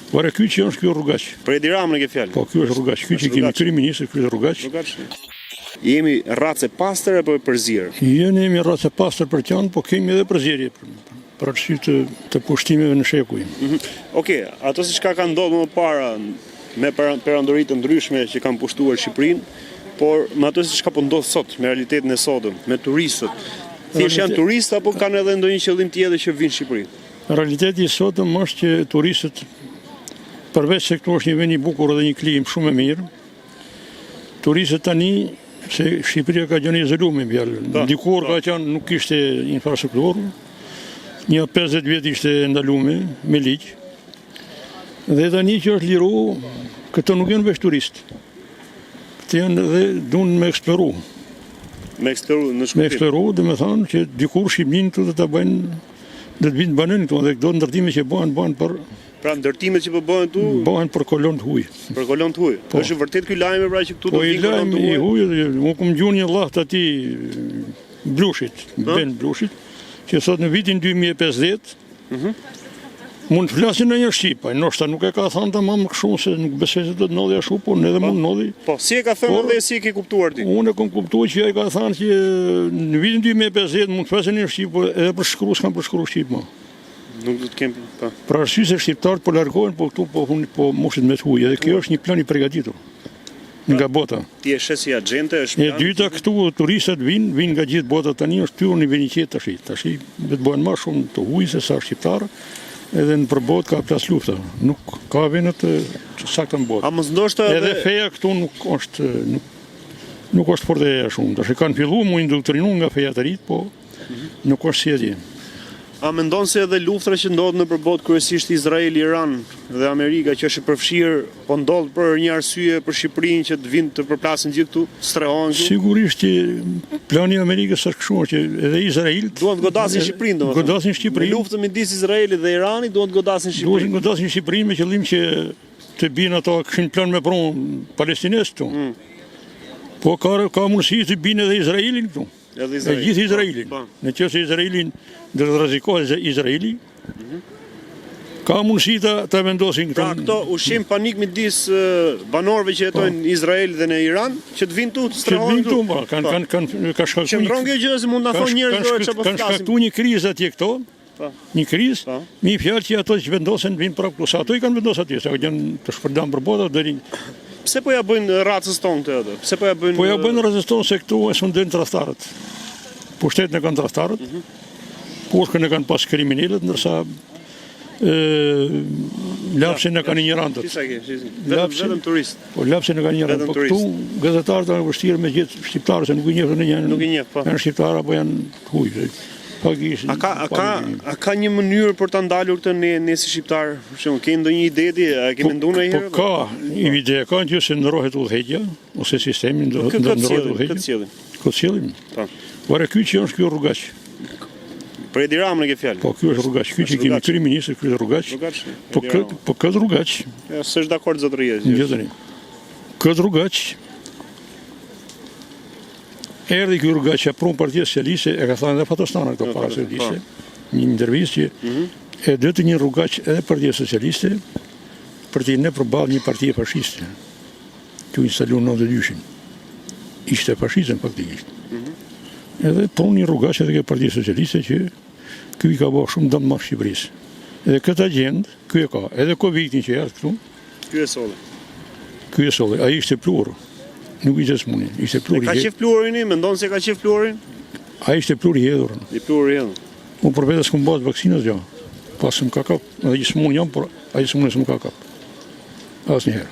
Vare, ky që është kjo Rrugaq. Për Edi Ramën e ke fjalë? Po, ky është Rrugaq. Ky që kemi kryeministër, ky është Rrugaq. Jemi racë e pastër apo e përzierë? Jemi racë e pastër për qanë, po kemi edhe përzierje për arsye të pushtimeve në shekuj. Okej, ato si çka ka ndodhur më para me perandori të ndryshme që kanë pushtuar Shqipërinë, por me ato si çka po ndodh sot, me realitetin e sotëm, me turistët. Thjesht janë turistë apo kanë edhe ndonjë qëllim tjetër që vinë në Shqipëri? Realiteti i sotëm është që turistët, përveç se këtu është një vend i bukur dhe një klim shumë e mirë, turistët tani, se Shqipëria ka qenë izoluar me fjalë. Dikur ka qenë nuk kishte infrastrukturë, një 50 vjet ishte ndaluar me ligj. Dhe tani që është liru, këto nuk janë veç turistë. Këto janë dhe duan me eksploru. Me eksploru në Shqipëri. Me eksploru, dhe me thonë që dikur Shqipërinë këtu dhe të bëjnë, dhe të vinë banën këtu, dhe këto ndërtime që bëhen për... Pra ndërtimet që po bëhen këtu bëhen për kolon të huj. Për kolon të huj. Është vërtet ky lajm pra që këtu do vinë kolon të huj. Po i lajm i huj, unë kam gjuar një llaht aty Blushit, Ben Blushit, që sot në vitin 2050 mund të flasin në një shqip, ndoshta nuk e ka thënë tamam kështu se nuk besoj se do të ndodhi ashtu, por edhe mund ndodhi. Po si e ka thënë dhe si e ke kuptuar ti? Unë e kam kuptuar që ai ka thënë që në vitin 2050 mund të flasin në një shqip, edhe për shkruas kanë përshkruar shqip më. Nuk do të kemi, po. Për arsye se shqiptarët po largohen, po këtu po mushin me huj, edhe kjo është një plan i përgatitur nga bota. Ti e shes si agjente, është plan. E dyta këtu turistët vinë nga gjithë bota tani, është tyrë një veniqet tash. Tash do të bëhen më shumë të huj se sa shqiptarë, edhe në përbot ka plas lufta. Nuk ka vende të sakta në botë. A mos ndoshta edhe feja këtu nuk është për të shumë. Tash kanë filluar mu indoktrinu nga feja të rit, po nuk është si atje. A mendon se edhe luftra që ndodh në përbot kryesisht Izrael, Iran dhe Amerika që është e përfshirë, po ndodh për një arsye për Shqipërinë që të vinë të përplasin gjithë këtu, strehohen këtu? Sigurisht që plani i Amerikës është kështu që edhe Izrael duan të godasin Shqipërinë, domethënë. Godasin Shqipërinë. Luftën midis Izraelit dhe Iranit duan të godasin Shqipërinë. Duan të godasin Shqipërinë me qëllim që të binë ato kishin plan me pronë palestinez këtu. Po ka mundësi të binë edhe Izraelin këtu. E gjithë Izraelin. Në që se Izraelin dhe të rrezikohet Izraeli, ka mundësi të vendosin këtu. Pra këto ushqim panik midis banorëve që jetojnë në Izrael dhe në Iran, që të vinë tu të strehohen këtu. Ka shkaktuar. Qëndron kjo gjë se mund ta thonë njerëzve çfarë po flasin. Ka shkaktuar një krizë atje këto. Një krizë, mi fjalë që ato që vendosen vinë pra këtu. Sa ato i kanë vendosur atje, sa janë të shpërndam për bota deri. Pse po ja bëjnë racës tonë këtë ato? Pse po ja bëjnë? Po ja bëjnë racës tonë se këtu e sundën tradhtarët. Pushtetin e kanë tradhtarët. Pushkën e kanë pas kriminalët, ndërsa lapsin e kanë ignorantët. Vetëm turist. Po lapsin e kanë ignorantët. Po këtu gazetarët janë vështirë me gjithë shqiptarët, se nuk i njeh janë. Nuk i njeh, po. Janë shqiptarë apo janë huj. A ka një mënyrë për ta ndalur këtë ne si shqiptar? Për shembull, ke ndonjë ide ti? A ke menduar ndonjëherë? Po ka, ide ka që se ndrohet udhëheqja ose sistemi ndrohet udhëheqja. Këtë cilin? Po. Vare ky që është ky Rrugaq. Për Edi Ramën e ke fjalë? Po ky është Rrugaq, ky që kemi kryeministër, ky është Rrugaq. Po këtë Rrugaq. Ja, s'është dakord zotëria. Gjithëri. Këtë Rrugaq erdhi ky Rrugaq që pron Partia Socialiste, e ka thënë edhe Fatostana këto para se dishte. Një intervistë që e dëtë një Rrugaq edhe Partia Socialiste për të ne përballë një parti fashiste. Që instaluan në 92-shin. Ishte fashizëm faktikisht. Edhe pron një Rrugaq edhe ke Partia Socialiste që ky i ka bërë shumë dëm mas Shqipërisë. Edhe këtë agjend, ky e ka. Edhe Covidin që erdhi këtu. Ky e solli. Ky e solli. Ai ishte plur. Nuk ishte smuni, ishte plur i hedhur. Ka qef plurin, mendon se ka qef plurin? Ai ishte plur i hedhur. I plur i hedhur. Unë për vetes kam bërë vaksinat jo. Pas më ka kap, edhe i smun jam, por ai smun s'm ka kap. Asnjëherë.